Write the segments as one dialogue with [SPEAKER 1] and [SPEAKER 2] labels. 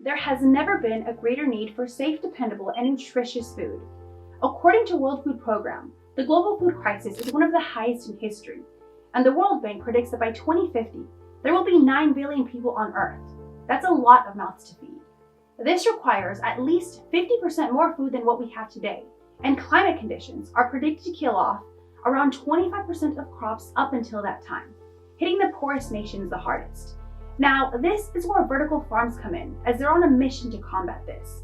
[SPEAKER 1] there has never been a greater need for safe, dependable, and nutritious food. According to World Food Program, the global food crisis is one of the highest in history, and the World Bank predicts that by 2050, there will be 9 billion people on Earth. That's a lot of mouths to feed. This requires at least 50% more food than what we have today, and climate conditions are predicted to kill off around 25% of crops up until that time, hitting the poorest nations the hardest. Now, this is where vertical farms come in, as they're on a mission to combat this.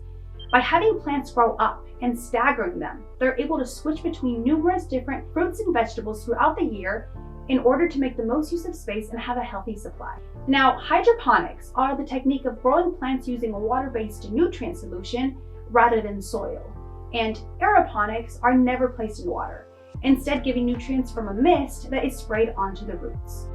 [SPEAKER 1] By having plants grow up and staggering them, they're able to switch between numerous different fruits and vegetables throughout the year in order to make the most use of space and have a healthy supply. Now, hydroponics are the technique of growing plants using a water-based nutrient solution rather than soil. And aeroponics are never placed in water, instead giving nutrients from a mist that is sprayed onto the roots.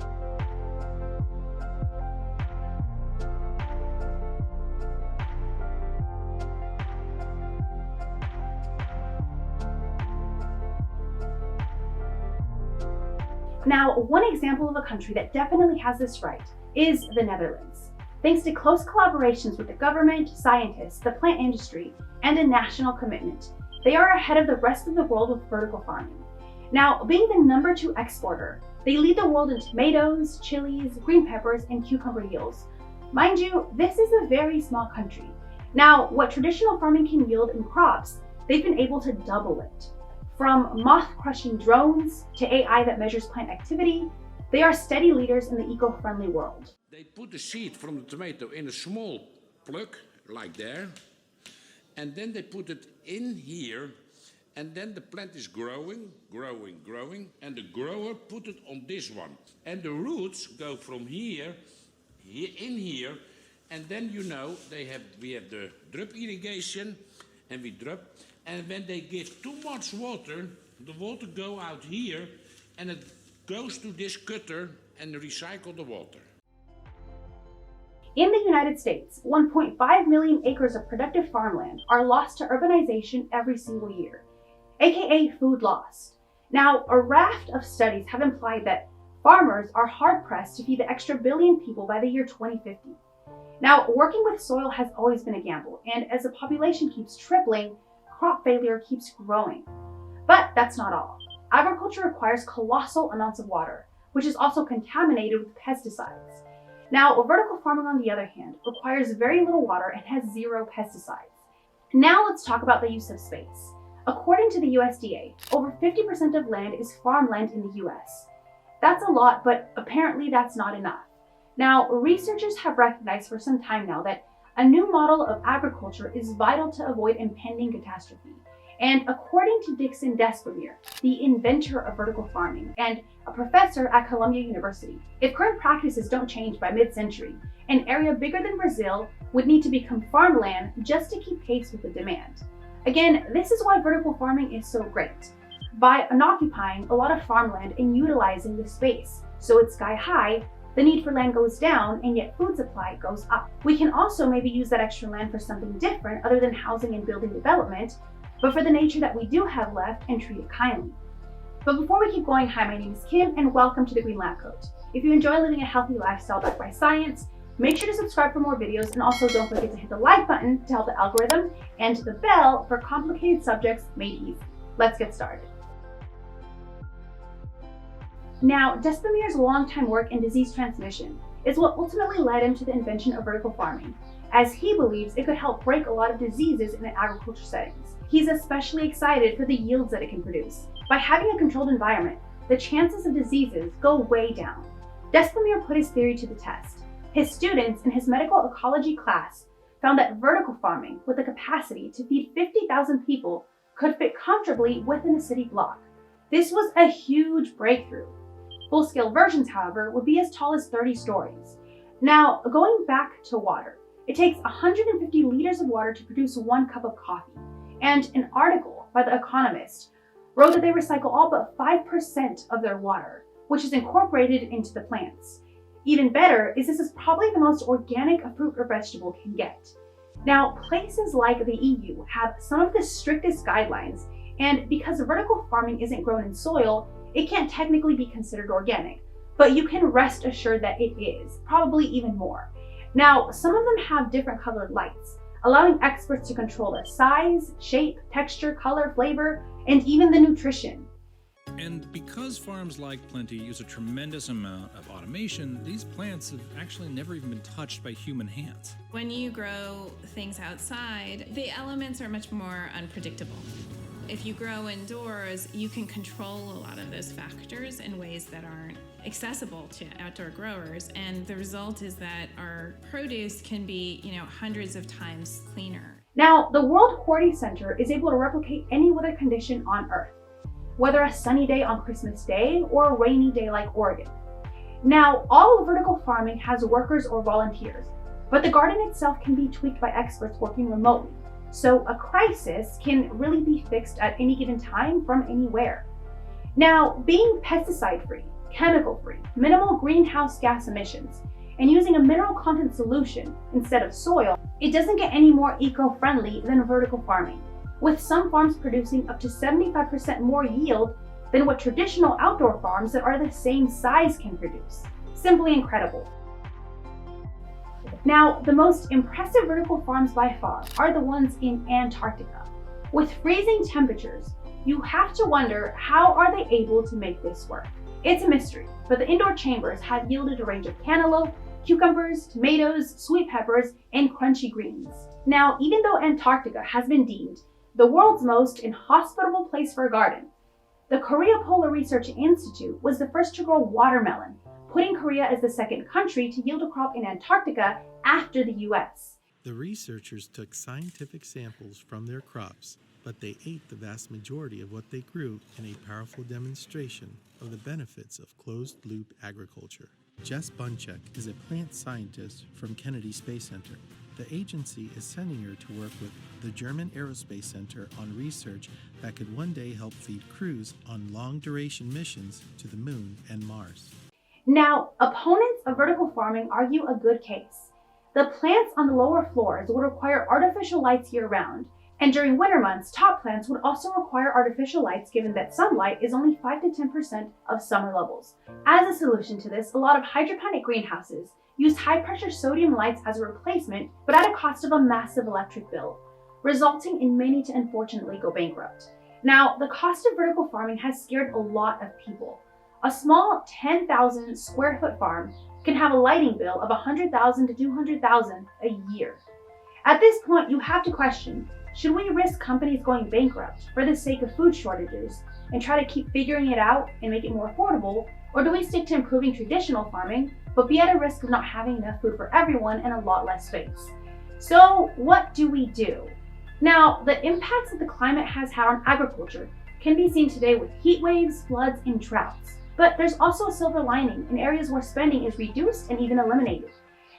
[SPEAKER 1] Now, one example of a country that definitely has this right is the Netherlands. Thanks to close collaborations with the government, scientists, the plant industry, and a national commitment, they are ahead of the rest of the world with vertical farming. Now, being the #2 exporter, they lead the world in tomatoes, chilies, green peppers, and cucumber yields. Mind you, this is a very small country. Now, what traditional farming can yield in crops, they've been able to double it. From moth-crushing drones to AI that measures plant activity, they are steady leaders in the eco-friendly world.
[SPEAKER 2] They put the seed from the tomato in a small plug, like there, and then they put it in here, and then the plant is growing, and the grower put it on this one. And the roots go from here, in here, and then we have the drip irrigation, and we drip. And when they give too much water, the water go out here and it goes to this cutter and recycle the water.
[SPEAKER 1] In the United States, 1.5 million acres of productive farmland are lost to urbanization every single year, aka food loss. Now, a raft of studies have implied that farmers are hard-pressed to feed the extra billion people by the year 2050. Now, working with soil has always been a gamble, and as the population keeps tripling, crop failure keeps growing. But that's not all. Agriculture requires colossal amounts of water, which is also contaminated with pesticides. Now, vertical farming, on the other hand, requires very little water and has 0 pesticides. Now let's talk about the use of space. According to the USDA, over 50% of land is farmland in the US. That's a lot, but apparently that's not enough. Now, researchers have recognized for some time now that a new model of agriculture is vital to avoid impending catastrophe. And according to Dixon Despommier, the inventor of vertical farming and a professor at Columbia University, if current practices don't change by mid-century, an area bigger than Brazil would need to become farmland just to keep pace with the demand. Again, this is why vertical farming is so great. By occupying a lot of farmland and utilizing the space so it's sky high, the need for land goes down and yet food supply goes up. We can also maybe use that extra land for something different other than housing and building development, but for the nature that we do have left and treat it kindly. But before we keep going, hi, my name is Kim and welcome to the Green Lab Coat. If you enjoy living a healthy lifestyle backed by science, make sure to subscribe for more videos, and also don't forget to hit the like button to help the algorithm and the bell for complicated subjects made easy. Let's get started. Now, Despomier's longtime work in disease transmission is what ultimately led him to the invention of vertical farming, as he believes it could help break a lot of diseases in agriculture settings. He's especially excited for the yields that it can produce. By having a controlled environment, the chances of diseases go way down. Despomier put his theory to the test. His students in his medical ecology class found that vertical farming, with the capacity to feed 50,000 people, could fit comfortably within a city block. This was a huge breakthrough. Full-scale versions, however, would be as tall as 30 stories. Now, going back to water, it takes 150 liters of water to produce 1 cup of coffee. And an article by The Economist wrote that they recycle all but 5% of their water, which is incorporated into the plants. Even better is this is probably the most organic a fruit or vegetable can get. Now, places like the EU have some of the strictest guidelines, and because vertical farming isn't grown in soil, it can't technically be considered organic, but you can rest assured that it is, probably even more. Now, some of them have different colored lights, allowing experts to control the size, shape, texture, color, flavor, and even the nutrition.
[SPEAKER 3] And because farms like Plenty use a tremendous amount of automation, these plants have actually never even been touched by human hands.
[SPEAKER 4] When you grow things outside, the elements are much more unpredictable. If you grow indoors, you can control a lot of those factors in ways that aren't accessible to outdoor growers, and the result is that our produce can be, hundreds of times cleaner.
[SPEAKER 1] Now, the World Quarry Center is able to replicate any weather condition on Earth, whether a sunny day on Christmas Day or a rainy day like Oregon. Now, all vertical farming has workers or volunteers, but the garden itself can be tweaked by experts working remotely. So a crisis can really be fixed at any given time from anywhere. Now, being pesticide-free, chemical-free, minimal greenhouse gas emissions, and using a mineral content solution instead of soil, it doesn't get any more eco-friendly than vertical farming, with some farms producing up to 75% more yield than what traditional outdoor farms that are the same size can produce. Simply incredible. Now, the most impressive vertical farms by far are the ones in Antarctica. With freezing temperatures, you have to wonder, how are they able to make this work? It's a mystery, but the indoor chambers have yielded a range of cantaloupe, cucumbers, tomatoes, sweet peppers, and crunchy greens. Now, even though Antarctica has been deemed the world's most inhospitable place for a garden, the Korea Polar Research Institute was the first to grow watermelon, putting Korea as the second country to yield a crop in Antarctica after the US.
[SPEAKER 5] The researchers took scientific samples from their crops, but they ate the vast majority of what they grew in a powerful demonstration of the benefits of closed-loop agriculture. Jess Bunchek is a plant scientist from Kennedy Space Center. The agency is sending her to work with the German Aerospace Center on research that could one day help feed crews on long-duration missions to the Moon and Mars.
[SPEAKER 1] Now, opponents of vertical farming argue a good case. The plants on the lower floors would require artificial lights year-round, and during winter months, top plants would also require artificial lights given that sunlight is only 5 to 10% of summer levels. As a solution to this, a lot of hydroponic greenhouses use high-pressure sodium lights as a replacement, but at a cost of a massive electric bill, resulting in many to unfortunately go bankrupt. Now, the cost of vertical farming has scared a lot of people. A small 10,000 square foot farm can have a lighting bill of $100,000 to $200,000 a year. At this point, you have to question, should we risk companies going bankrupt for the sake of food shortages and try to keep figuring it out and make it more affordable, or do we stick to improving traditional farming but be at a risk of not having enough food for everyone and a lot less space? So what do we do? Now, the impacts that the climate has had on agriculture can be seen today with heat waves, floods, and droughts. But there's also a silver lining in areas where spending is reduced and even eliminated.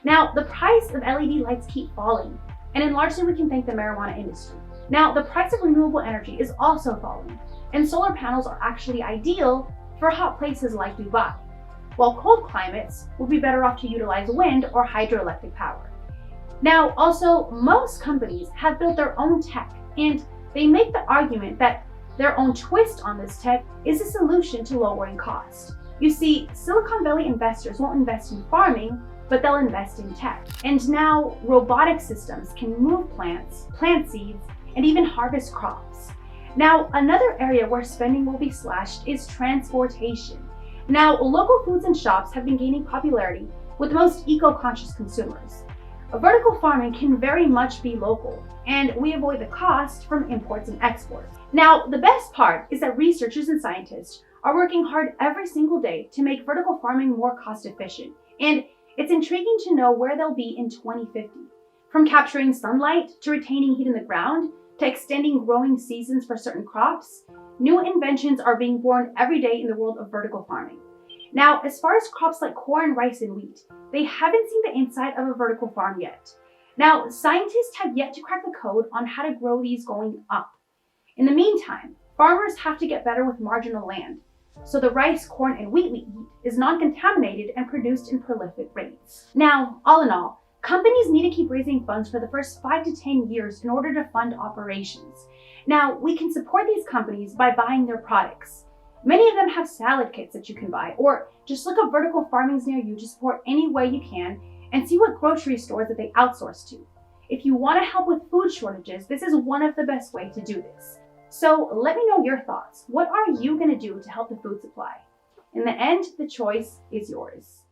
[SPEAKER 1] Now, the price of LED lights keep falling, and largely we can thank the marijuana industry. Now, the price of renewable energy is also falling, and solar panels are actually ideal for hot places like Dubai, while cold climates would be better off to utilize wind or hydroelectric power. Now, also, most companies have built their own tech, and they make the argument that their own twist on this tech is a solution to lowering cost. You see, Silicon Valley investors won't invest in farming, but they'll invest in tech. And now robotic systems can move plants, plant seeds, and even harvest crops. Now, another area where spending will be slashed is transportation. Now, local foods and shops have been gaining popularity with the most eco-conscious consumers. Vertical farming can very much be local, and we avoid the cost from imports and exports. Now, the best part is that researchers and scientists are working hard every single day to make vertical farming more cost efficient, and it's intriguing to know where they'll be in 2050. From capturing sunlight to retaining heat in the ground to extending growing seasons for certain crops, new inventions are being born every day in the world of vertical farming. Now, as far as crops like corn, rice, and wheat, they haven't seen the inside of a vertical farm yet. Now, scientists have yet to crack the code on how to grow these going up. In the meantime, farmers have to get better with marginal land, so the rice, corn, and wheat we eat is non-contaminated and produced in prolific rates. Now, all in all, companies need to keep raising funds for the first 5 to 10 years in order to fund operations. Now, we can support these companies by buying their products. Many of them have salad kits that you can buy, or just look up vertical farmings near you to support any way you can and see what grocery stores that they outsource to. If you want to help with food shortages, this is one of the best ways to do this. So let me know your thoughts. What are you going to do to help the food supply? In the end, the choice is yours.